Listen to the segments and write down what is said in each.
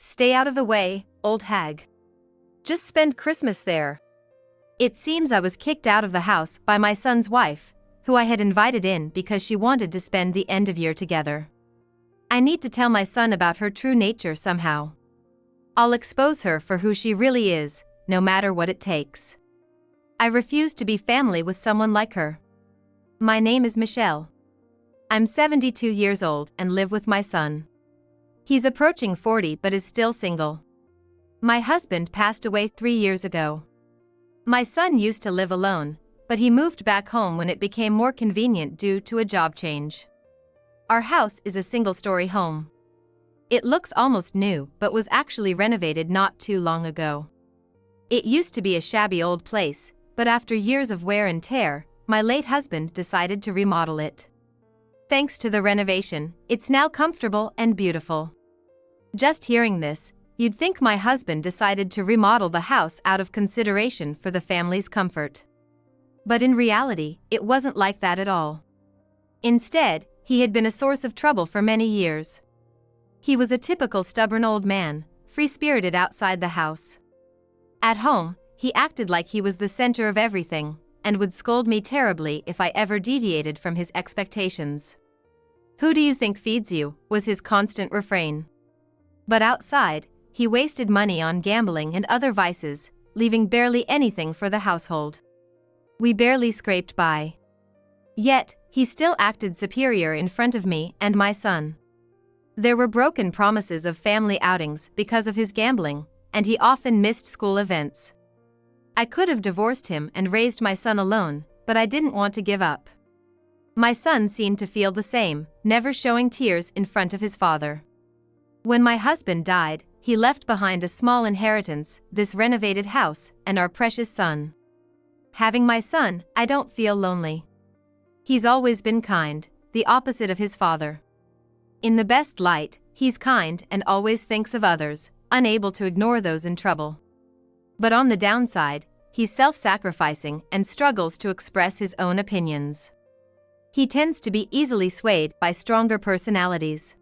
Stay out of the way, old hag. Just spend Christmas there. It seems I was kicked out of the house by my son's wife, who I had invited in because she wanted to spend the end of year together. I need to tell my son about her true nature somehow. I'll expose her for who she really is, no matter what it takes. I refuse to be family with someone like her. My name is Michelle. I'm 72 years old and live with my son. He's approaching 40 but is still single. My husband passed away 3 years ago. My son used to live alone, but he moved back home when it became more convenient due to a job change. Our house is a single-story home. It looks almost new but was actually renovated not too long ago. It used to be a shabby old place, but after years of wear and tear, my late husband decided to remodel it. Thanks to the renovation, it's now comfortable and beautiful. Just hearing this, you'd think my husband decided to remodel the house out of consideration for the family's comfort. But in reality, it wasn't like that at all. Instead, he had been a source of trouble for many years. He was a typical stubborn old man, free-spirited outside the house. At home, he acted like he was the center of everything, and would scold me terribly if I ever deviated from his expectations. "Who do you think feeds you?" was his constant refrain. But outside, he wasted money on gambling and other vices, leaving barely anything for the household. We barely scraped by. Yet, he still acted superior in front of me and my son. There were broken promises of family outings because of his gambling, and he often missed school events. I could have divorced him and raised my son alone, but I didn't want to give up. My son seemed to feel the same, never showing tears in front of his father. When my husband died, he left behind a small inheritance, this renovated house, and our precious son. Having my son, I don't feel lonely. He's always been kind, the opposite of his father. In the best light, he's kind and always thinks of others, unable to ignore those in trouble. But on the downside, he's self-sacrificing and struggles to express his own opinions. He tends to be easily swayed by stronger personalities.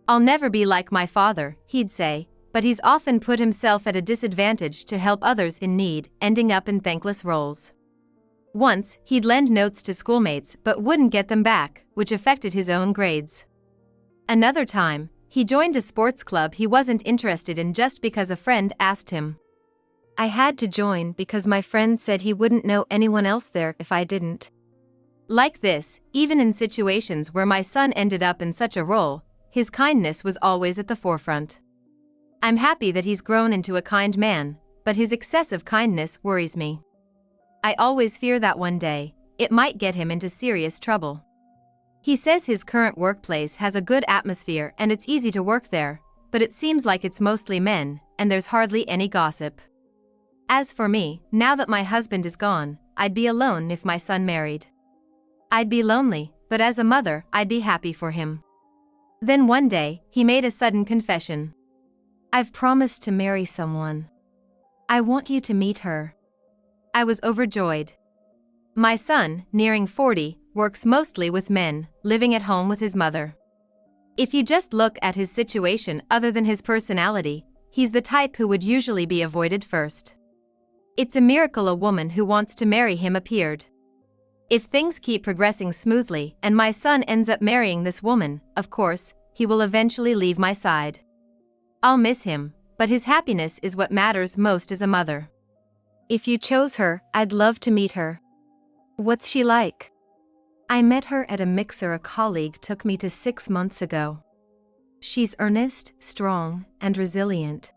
"I'll never be like my father," he'd say, but he's often put himself at a disadvantage to help others in need, ending up in thankless roles. Once, he'd lend notes to schoolmates but wouldn't get them back, which affected his own grades. Another time, he joined a sports club he wasn't interested in just because a friend asked him. I had to join because my friend said he wouldn't know anyone else there if I didn't. Like this, even in situations where my son ended up in such a role, his kindness was always at the forefront. I'm happy that he's grown into a kind man, but his excessive kindness worries me. I always fear that one day, it might get him into serious trouble. He says his current workplace has a good atmosphere and it's easy to work there, but it seems like it's mostly men, and there's hardly any gossip. As for me, now that my husband is gone, I'd be alone if my son married. I'd be lonely, but as a mother, I'd be happy for him. Then one day, he made a sudden confession. I've promised to marry someone. I want you to meet her. I was overjoyed. My son, nearing 40, works mostly with men, living at home with his mother. If you just look at his situation other than his personality, he's the type who would usually be avoided first. It's a miracle a woman who wants to marry him appeared. If things keep progressing smoothly and my son ends up marrying this woman, of course, he will eventually leave my side. I'll miss him, but his happiness is what matters most as a mother. If you chose her, I'd love to meet her. What's she like? I met her at a mixer a colleague took me to 6 months ago. She's earnest, strong, and resilient.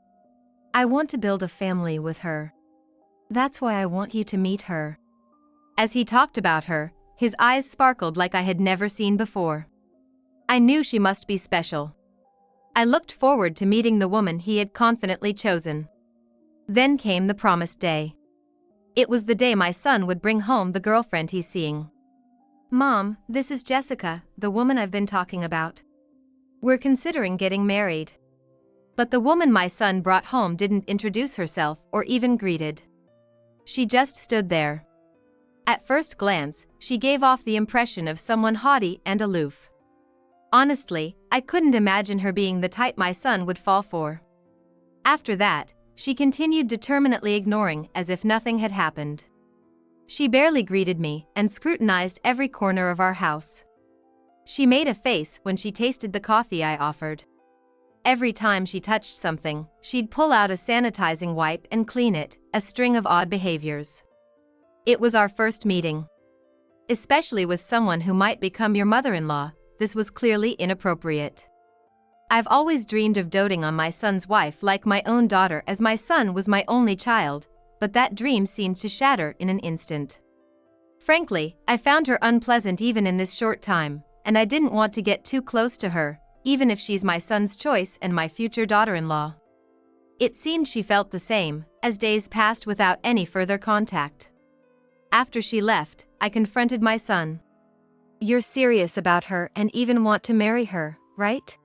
I want to build a family with her. That's why I want you to meet her. As he talked about her, his eyes sparkled like I had never seen before. I knew she must be special. I looked forward to meeting the woman he had confidently chosen. Then came the promised day. It was the day my son would bring home the girlfriend he's seeing. Mom, this is Jessica, the woman I've been talking about. We're considering getting married. But the woman my son brought home didn't introduce herself or even greeted. She just stood there. At first glance, she gave off the impression of someone haughty and aloof. Honestly, I couldn't imagine her being the type my son would fall for. After that, she continued determinedly ignoring as if nothing had happened. She barely greeted me and scrutinized every corner of our house. She made a face when she tasted the coffee I offered. Every time she touched something, she'd pull out a sanitizing wipe and clean it, a string of odd behaviors. It was our first meeting. Especially with someone who might become your mother-in-law, this was clearly inappropriate. I've always dreamed of doting on my son's wife like my own daughter, as my son was my only child, but that dream seemed to shatter in an instant. Frankly, I found her unpleasant even in this short time, and I didn't want to get too close to her, even if she's my son's choice and my future daughter-in-law. It seemed she felt the same, as days passed without any further contact. After she left, I confronted my son. "You're serious about her and even want to marry her, right?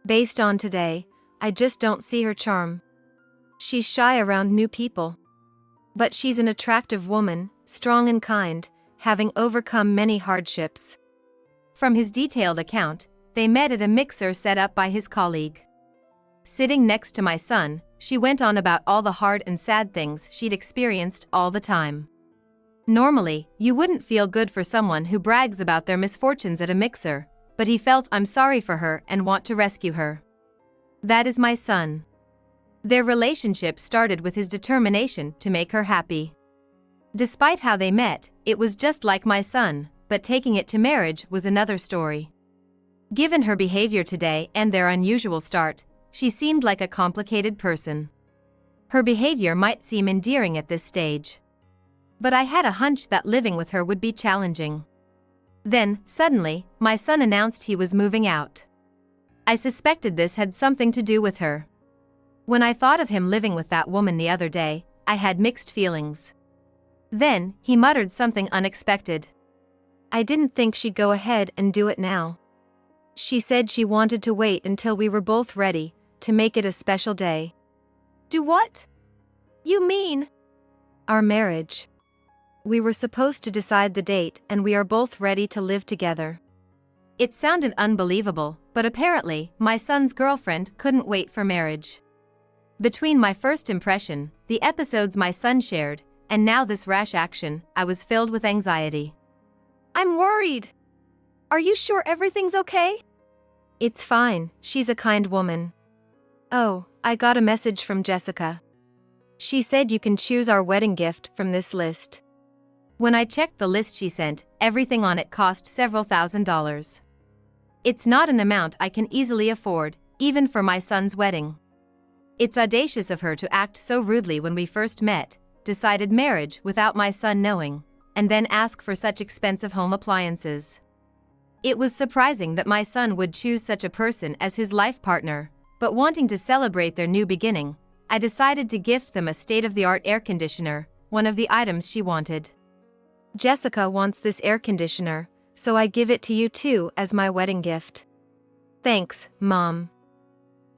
Based on today, I just don't see her charm. She's shy around new people. But she's an attractive woman, strong and kind, having overcome many hardships." From his detailed account, they met at a mixer set up by his colleague. Sitting next to my son, she went on about all the hard and sad things she'd experienced all the time. Normally, you wouldn't feel good for someone who brags about their misfortunes at a mixer, but he felt I'm sorry for her and want to rescue her. That is my son. Their relationship started with his determination to make her happy. Despite how they met, it was just like my son, but taking it to marriage was another story. Given her behavior today and their unusual start, she seemed like a complicated person. Her behavior might seem endearing at this stage. But I had a hunch that living with her would be challenging. Then, suddenly, my son announced he was moving out. I suspected this had something to do with her. When I thought of him living with that woman the other day, I had mixed feelings. Then, he muttered something unexpected. "I didn't think she'd go ahead and do it now. She said she wanted to wait until we were both ready, to make it a special day." "Do what? You mean?" "Our marriage. We were supposed to decide the date and we are both ready to live together." It sounded unbelievable, but apparently, my son's girlfriend couldn't wait for marriage. Between my first impression, the episodes my son shared, and now this rash action, I was filled with anxiety. "I'm worried. Are you sure everything's okay?" "It's fine, she's a kind woman." "Oh, I got a message from Jessica. She said you can choose our wedding gift from this list." When I checked the list she sent, everything on it cost several $1,000s. It's not an amount I can easily afford, even for my son's wedding. It's audacious of her to act so rudely when we first met, decided marriage without my son knowing, and then ask for such expensive home appliances. It was surprising that my son would choose such a person as his life partner, but wanting to celebrate their new beginning, I decided to gift them a state-of-the-art air conditioner, one of the items she wanted. "Jessica wants this air conditioner, so I give it to you too as my wedding gift." "Thanks, Mom.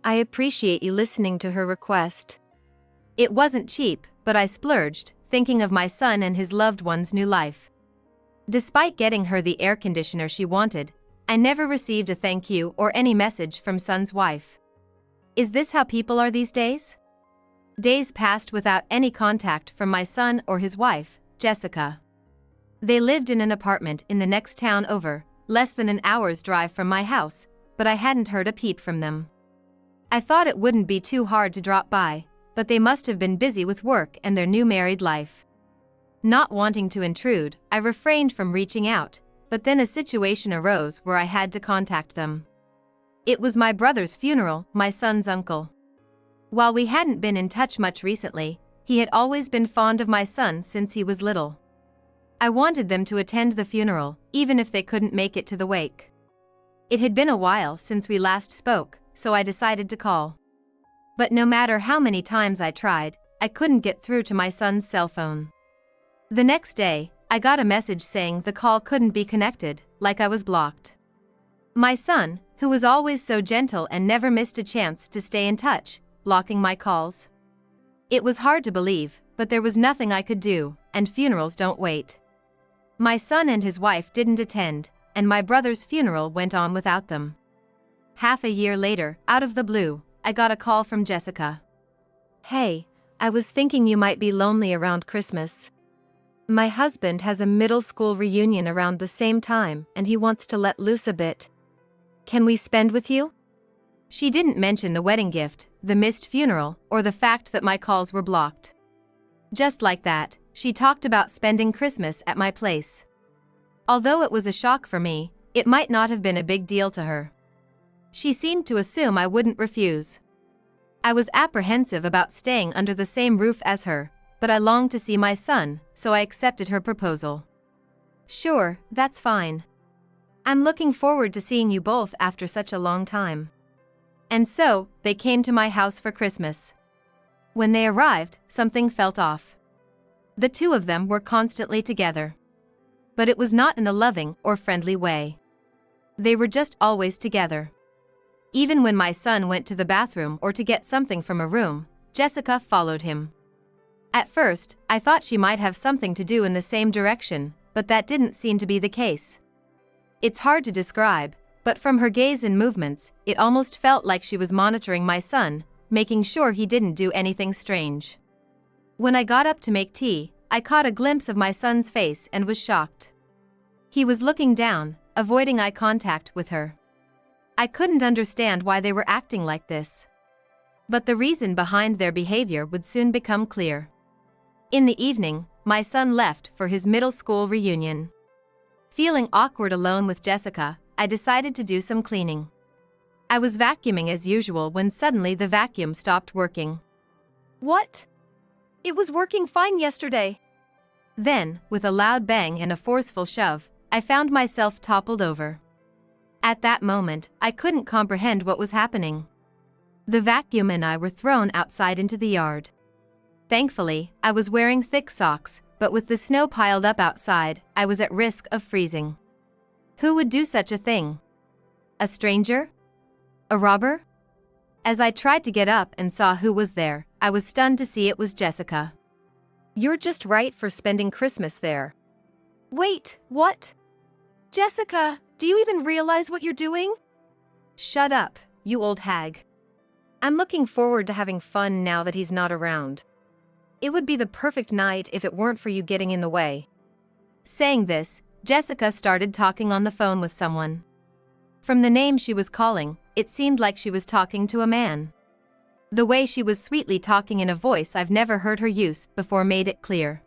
I appreciate you listening to her request." It wasn't cheap, but I splurged, thinking of my son and his loved one's new life. Despite getting her the air conditioner she wanted, I never received a thank you or any message from son's wife. Is this how people are these days? Days passed without any contact from my son or his wife, Jessica. They lived in an apartment in the next town over, less than an hour's drive from my house, but I hadn't heard a peep from them. I thought it wouldn't be too hard to drop by, but they must have been busy with work and their new married life. Not wanting to intrude, I refrained from reaching out, but then a situation arose where I had to contact them. It was my brother's funeral, my son's uncle. While we hadn't been in touch much recently, he had always been fond of my son since he was little. I wanted them to attend the funeral, even if they couldn't make it to the wake. It had been a while since we last spoke, so I decided to call. But no matter how many times I tried, I couldn't get through to my son's cell phone. The next day, I got a message saying the call couldn't be connected, like I was blocked. My son, who was always so gentle and never missed a chance to stay in touch, blocking my calls. It was hard to believe, but there was nothing I could do, and funerals don't wait. My son and his wife didn't attend, and my brother's funeral went on without them. Half a year later, out of the blue, I got a call from Jessica. Hey, I was thinking you might be lonely around Christmas. My husband has a middle school reunion around the same time and he wants to let loose a bit. Can we spend with you? She didn't mention the wedding gift, the missed funeral, or the fact that my calls were blocked. Just like that, she talked about spending Christmas at my place. Although it was a shock for me, it might not have been a big deal to her. She seemed to assume I wouldn't refuse. I was apprehensive about staying under the same roof as her, but I longed to see my son, so I accepted her proposal. Sure, that's fine. I'm looking forward to seeing you both after such a long time. And so, they came to my house for Christmas. When they arrived, something felt off. The two of them were constantly together. But it was not in a loving or friendly way. They were just always together. Even when my son went to the bathroom or to get something from a room, Jessica followed him. At first, I thought she might have something to do in the same direction, but that didn't seem to be the case. It's hard to describe, but from her gaze and movements, it almost felt like she was monitoring my son, making sure he didn't do anything strange. When I got up to make tea, I caught a glimpse of my son's face and was shocked. He was looking down, avoiding eye contact with her. I couldn't understand why they were acting like this. But the reason behind their behavior would soon become clear. In the evening, my son left for his middle school reunion. Feeling awkward alone with Jessica, I decided to do some cleaning. I was vacuuming as usual when suddenly the vacuum stopped working. What? It was working fine yesterday. Then, with a loud bang and a forceful shove, I found myself toppled over. At that moment, I couldn't comprehend what was happening. The vacuum and I were thrown outside into the yard. Thankfully, I was wearing thick socks, but with the snow piled up outside, I was at risk of freezing. Who would do such a thing? A stranger? A robber? As I tried to get up and saw who was there, I was stunned to see it was Jessica. You're just right for spending Christmas there. Wait, what? Jessica, do you even realize what you're doing? Shut up, you old hag. I'm looking forward to having fun now that he's not around. It would be the perfect night if it weren't for you getting in the way. Saying this, Jessica started talking on the phone with someone. From the name she was calling, it seemed like she was talking to a man. The way she was sweetly talking in a voice I've never heard her use before made it clear.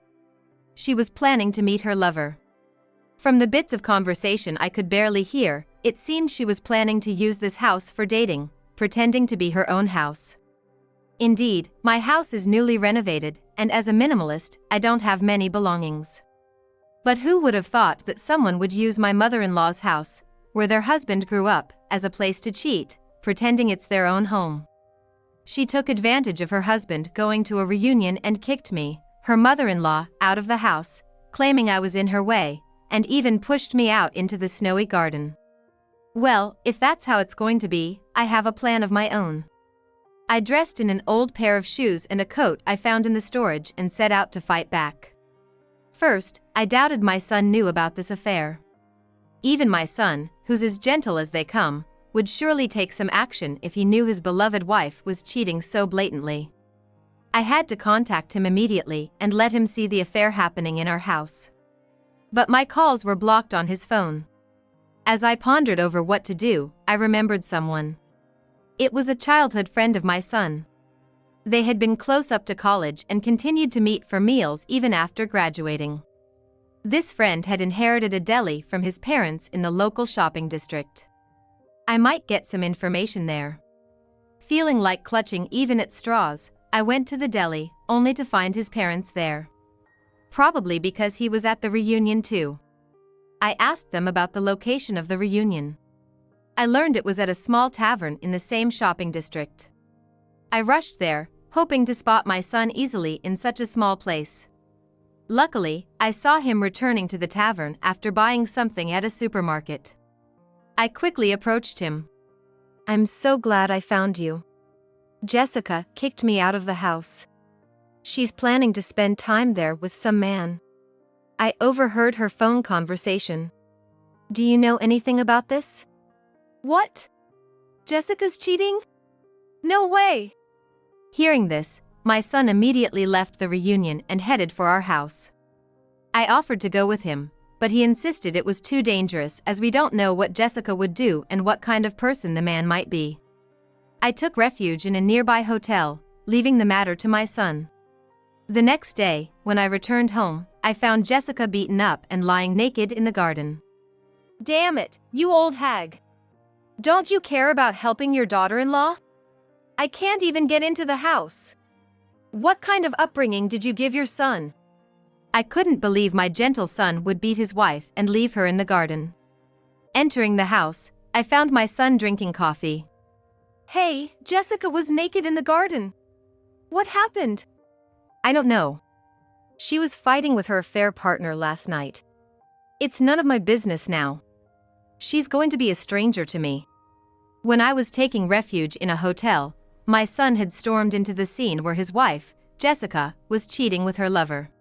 She was planning to meet her lover. From the bits of conversation I could barely hear, it seemed she was planning to use this house for dating, pretending to be her own house. Indeed, my house is newly renovated, and as a minimalist, I don't have many belongings. But who would have thought that someone would use my mother-in-law's house, where their husband grew up, as a place to cheat, pretending it's their own home? She took advantage of her husband going to a reunion and kicked me, her mother-in-law, out of the house, claiming I was in her way, and even pushed me out into the snowy garden. Well, if that's how it's going to be, I have a plan of my own. I dressed in an old pair of shoes and a coat I found in the storage and set out to fight back. First, I doubted my son knew about this affair. Even my son, who's as gentle as they come, would surely take some action if he knew his beloved wife was cheating so blatantly. I had to contact him immediately and let him see the affair happening in our house. But my calls were blocked on his phone. As I pondered over what to do, I remembered someone. It was a childhood friend of my son. They had been close up to college and continued to meet for meals even after graduating. This friend had inherited a deli from his parents in the local shopping district. I might get some information there. Feeling like clutching even at straws, I went to the deli, only to find his parents there. Probably because he was at the reunion too. I asked them about the location of the reunion. I learned it was at a small tavern in the same shopping district. I rushed there, hoping to spot my son easily in such a small place. Luckily, I saw him returning to the tavern after buying something at a supermarket. I quickly approached him. I'm so glad I found you. Jessica kicked me out of the house. She's planning to spend time there with some man. I overheard her phone conversation. Do you know anything about this? What? Jessica's cheating? No way! Hearing this, my son immediately left the reunion and headed for our house. I offered to go with him, but he insisted it was too dangerous as we don't know what Jessica would do and what kind of person the man might be. I took refuge in a nearby hotel, leaving the matter to my son. The next day, when I returned home, I found Jessica beaten up and lying naked in the garden. Damn it, you old hag. Don't you care about helping your daughter-in-law? I can't even get into the house. What kind of upbringing did you give your son? I couldn't believe my gentle son would beat his wife and leave her in the garden. Entering the house, I found my son drinking coffee. Hey, Jessica was naked in the garden. What happened? I don't know. She was fighting with her affair partner last night. It's none of my business now. She's going to be a stranger to me. When I was taking refuge in a hotel, my son had stormed into the scene where his wife, Jessica, was cheating with her lover.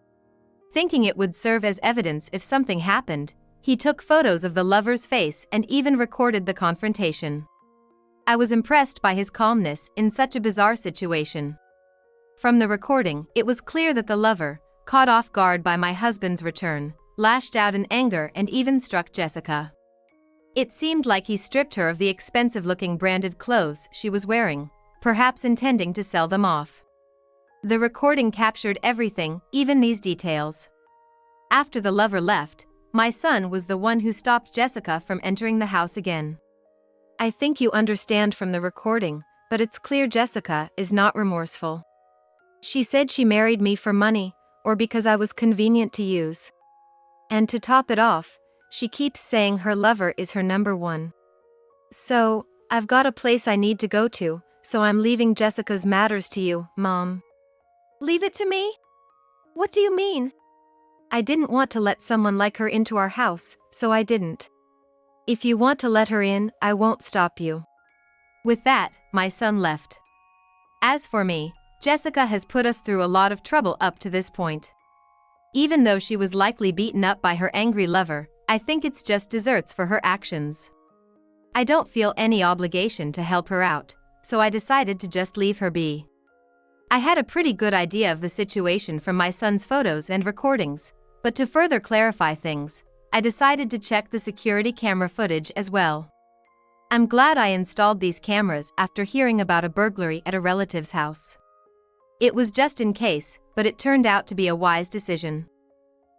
Thinking it would serve as evidence if something happened, he took photos of the lover's face and even recorded the confrontation. I was impressed by his calmness in such a bizarre situation. From the recording, it was clear that the lover, caught off guard by my husband's return, lashed out in anger and even struck Jessica. It seemed like he stripped her of the expensive-looking branded clothes she was wearing, perhaps intending to sell them off. The recording captured everything, even these details. After the lover left, my son was the one who stopped Jessica from entering the house again. I think you understand from the recording, but it's clear Jessica is not remorseful. She said she married me for money, or because I was convenient to use. And to top it off, she keeps saying her lover is her number one. So, I've got a place I need to go to, so I'm leaving Jessica's matters to you, Mom. Leave it to me? What do you mean? I didn't want to let someone like her into our house, so I didn't. If you want to let her in, I won't stop you. With that, my son left. As for me, Jessica has put us through a lot of trouble up to this point. Even though she was likely beaten up by her angry lover, I think it's just deserts for her actions. I don't feel any obligation to help her out, so I decided to just leave her be. I had a pretty good idea of the situation from my son's photos and recordings, but to further clarify things, I decided to check the security camera footage as well. I'm glad I installed these cameras after hearing about a burglary at a relative's house. It was just in case, but it turned out to be a wise decision.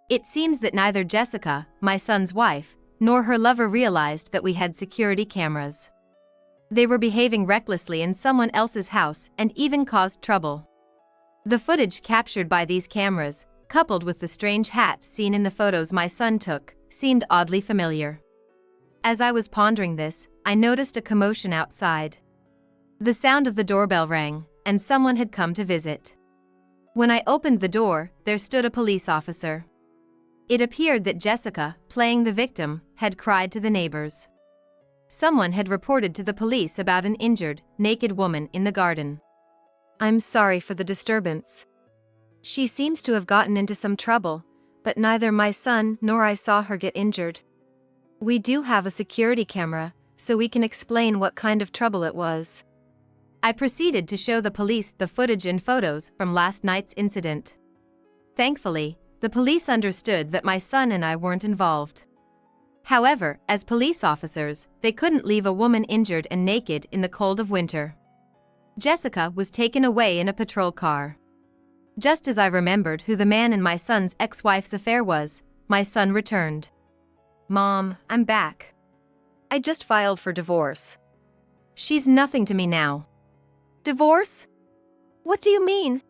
It seems that neither Jessica, my son's wife, nor her lover realized that we had security cameras. They were behaving recklessly in someone else's house and even caused trouble. The footage captured by these cameras, coupled with the strange hat seen in the photos my son took, seemed oddly familiar. As I was pondering this, I noticed a commotion outside. The sound of the doorbell rang, and someone had come to visit. When I opened the door, there stood a police officer. It appeared that Jessica, playing the victim, had cried to the neighbors. Someone had reported to the police about an injured, naked woman in the garden. I'm sorry for the disturbance. She seems to have gotten into some trouble, but neither my son nor I saw her get injured. We do have a security camera, so we can explain what kind of trouble it was. I proceeded to show the police the footage and photos from last night's incident. Thankfully, the police understood that my son and I weren't involved. However, as police officers, they couldn't leave a woman injured and naked in the cold of winter. Jessica was taken away in a patrol car. Just as I remembered who the man in my son's ex-wife's affair was, my son returned. Mom, I'm back. I just filed for divorce. She's nothing to me now. Divorce? What do you mean?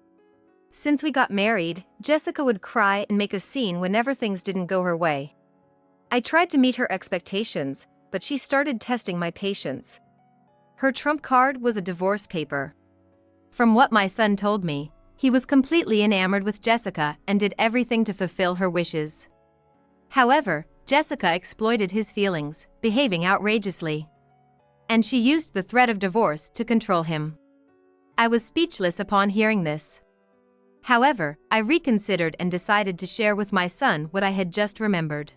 Since we got married, Jessica would cry and make a scene whenever things didn't go her way. I tried to meet her expectations, but she started testing my patience. Her trump card was a divorce paper. From what my son told me, he was completely enamored with Jessica and did everything to fulfill her wishes. However, Jessica exploited his feelings, behaving outrageously. And she used the threat of divorce to control him. I was speechless upon hearing this. However, I reconsidered and decided to share with my son what I had just remembered.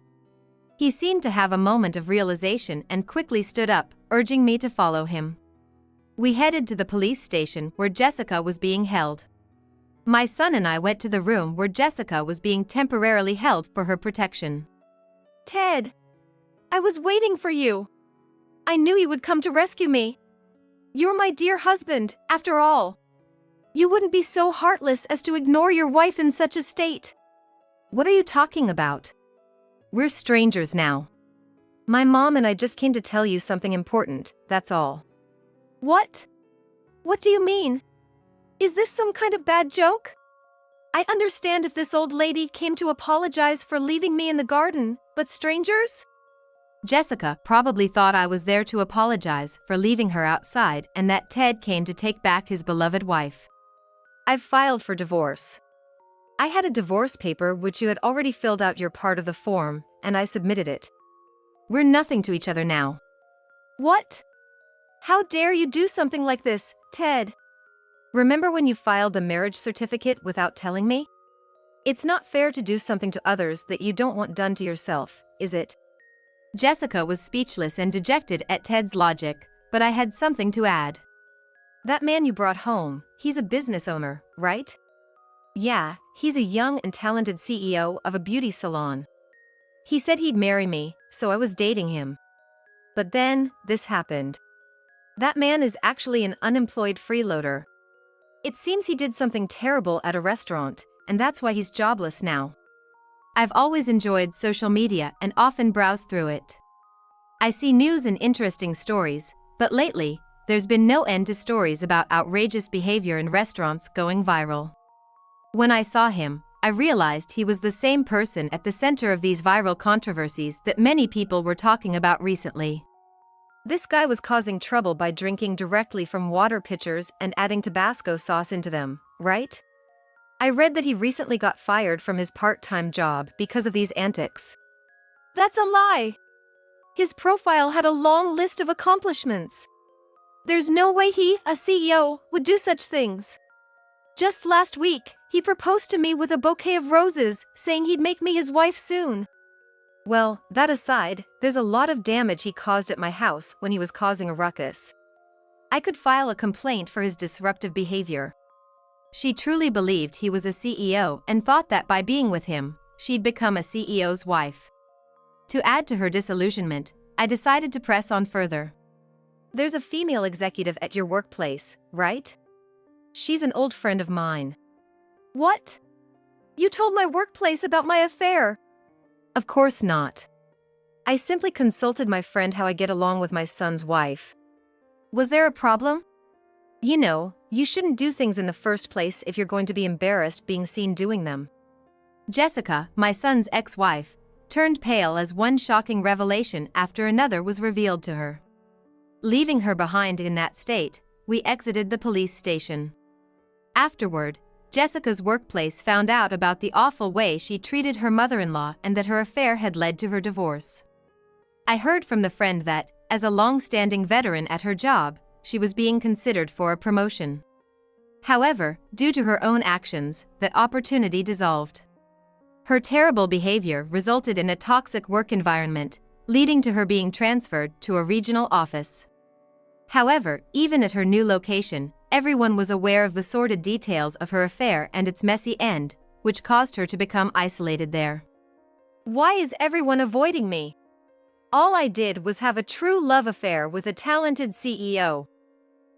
He seemed to have a moment of realization and quickly stood up, urging me to follow him. We headed to the police station where Jessica was being held. My son and I went to the room where Jessica was being temporarily held for her protection. Ted, I was waiting for you. I knew you would come to rescue me. You're my dear husband, after all. You wouldn't be so heartless as to ignore your wife in such a state. What are you talking about? We're strangers now. My mom and I just came to tell you something important, that's all. What? What do you mean? Is this some kind of bad joke? I understand if this old lady came to apologize for leaving me in the garden, but strangers? Jessica probably thought I was there to apologize for leaving her outside and that Ted came to take back his beloved wife. I've filed for divorce. I had a divorce paper which you had already filled out your part of the form, and I submitted it. We're nothing to each other now. What? How dare you do something like this, Ted? Remember when you filed the marriage certificate without telling me? It's not fair to do something to others that you don't want done to yourself, is it? Jessica was speechless and dejected at Ted's logic, but I had something to add. That man you brought home, he's a business owner, right? Yeah, he's a young and talented CEO of a beauty salon. He said he'd marry me, so I was dating him. But then, this happened. That man is actually an unemployed freeloader. It seems he did something terrible at a restaurant, and that's why he's jobless now. I've always enjoyed social media and often browse through it. I see news and interesting stories, but lately, there's been no end to stories about outrageous behavior in restaurants going viral. When I saw him, I realized he was the same person at the center of these viral controversies that many people were talking about recently. This guy was causing trouble by drinking directly from water pitchers and adding Tabasco sauce into them, right? I read that he recently got fired from his part-time job because of these antics. That's a lie. His profile had a long list of accomplishments. There's no way he, a CEO, would do such things. Just last week, he proposed to me with a bouquet of roses, saying he'd make me his wife soon. Well, that aside, there's a lot of damage he caused at my house when he was causing a ruckus. I could file a complaint for his disruptive behavior. She truly believed he was a CEO and thought that by being with him, she'd become a CEO's wife. To add to her disillusionment, I decided to press on further. There's a female executive at your workplace, right? She's an old friend of mine. What? You told my workplace about my affair. Of course not. I simply consulted my friend how I get along with my son's wife. Was there a problem? You know, you shouldn't do things in the first place if you're going to be embarrassed being seen doing them. Jessica, my son's ex-wife, turned pale as one shocking revelation after another was revealed to her. Leaving her behind in that state, we exited the police station. Afterward, Jessica's workplace found out about the awful way she treated her mother-in-law and that her affair had led to her divorce. I heard from the friend that, as a long-standing veteran at her job, she was being considered for a promotion. However, due to her own actions, that opportunity dissolved. Her terrible behavior resulted in a toxic work environment, leading to her being transferred to a regional office. However, even at her new location, everyone was aware of the sordid details of her affair and its messy end, which caused her to become isolated there. Why is everyone avoiding me? All I did was have a true love affair with a talented CEO.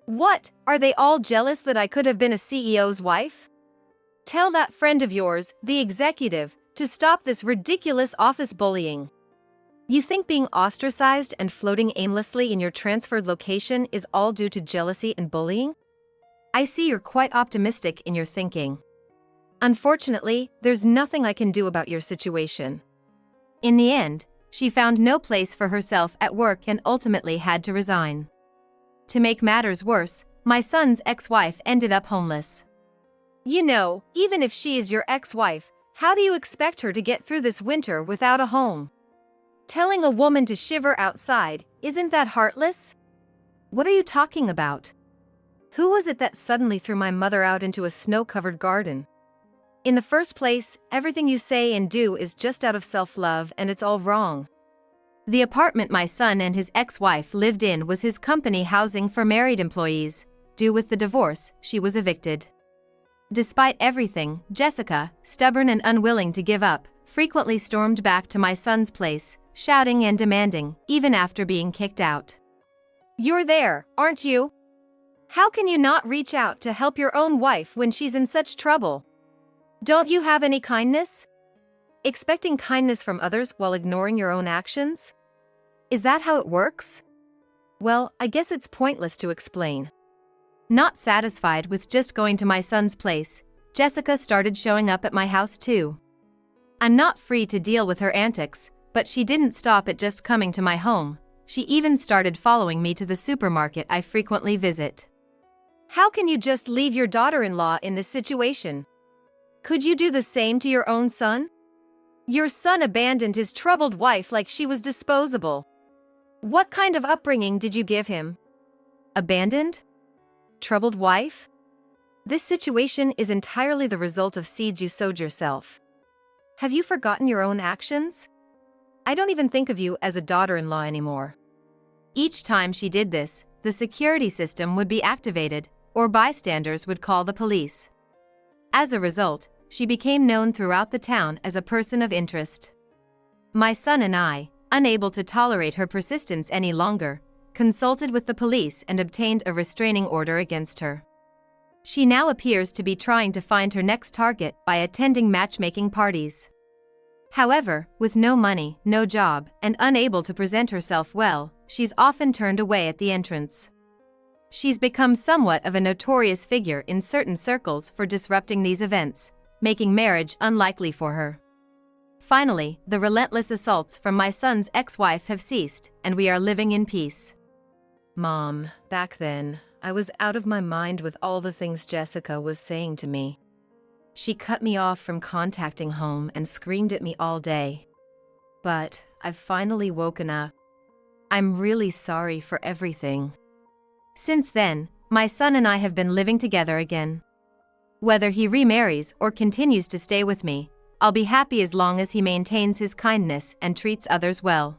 What, are they all jealous that I could have been a CEO's wife? Tell that friend of yours, the executive, to stop this ridiculous office bullying. You think being ostracized and floating aimlessly in your transferred location is all due to jealousy and bullying? I see you're quite optimistic in your thinking. Unfortunately, there's nothing I can do about your situation. In the end, she found no place for herself at work and ultimately had to resign. To make matters worse, my son's ex-wife ended up homeless. You know, even if she is your ex-wife, how do you expect her to get through this winter without a home? Telling a woman to shiver outside, isn't that heartless? What are you talking about? Who was it that suddenly threw my mother out into a snow-covered garden? In the first place, everything you say and do is just out of self-love and it's all wrong. The apartment my son and his ex-wife lived in was his company housing for married employees. Due with the divorce, she was evicted. Despite everything, Jessica, stubborn and unwilling to give up, frequently stormed back to my son's place, shouting and demanding, even after being kicked out. You're there, aren't you? How can you not reach out to help your own wife when she's in such trouble? Don't you have any kindness? Expecting kindness from others while ignoring your own actions? Is that how it works? Well, I guess it's pointless to explain. Not satisfied with just going to my son's place, Jessica started showing up at my house too. I'm not free to deal with her antics, but she didn't stop at just coming to my home. She even started following me to the supermarket I frequently visit. How can you just leave your daughter-in-law in this situation? Could you do the same to your own son? Your son abandoned his troubled wife like she was disposable. What kind of upbringing did you give him? Abandoned? Troubled wife? This situation is entirely the result of seeds you sowed yourself. Have you forgotten your own actions? I don't even think of you as a daughter-in-law anymore. Each time she did this, the security system would be activated, or bystanders would call the police. As a result, she became known throughout the town as a person of interest. My son and I, unable to tolerate her persistence any longer, consulted with the police and obtained a restraining order against her. She now appears to be trying to find her next target by attending matchmaking parties. However, with no money, no job, and unable to present herself well, she's often turned away at the entrance. She's become somewhat of a notorious figure in certain circles for disrupting these events, making marriage unlikely for her. Finally, the relentless assaults from my son's ex-wife have ceased, and we are living in peace. Mom, back then, I was out of my mind with all the things Jessica was saying to me. She cut me off from contacting home and screamed at me all day. But I've finally woken up. I'm really sorry for everything. Since then, my son and I have been living together again. Whether he remarries or continues to stay with me, I'll be happy as long as he maintains his kindness and treats others well.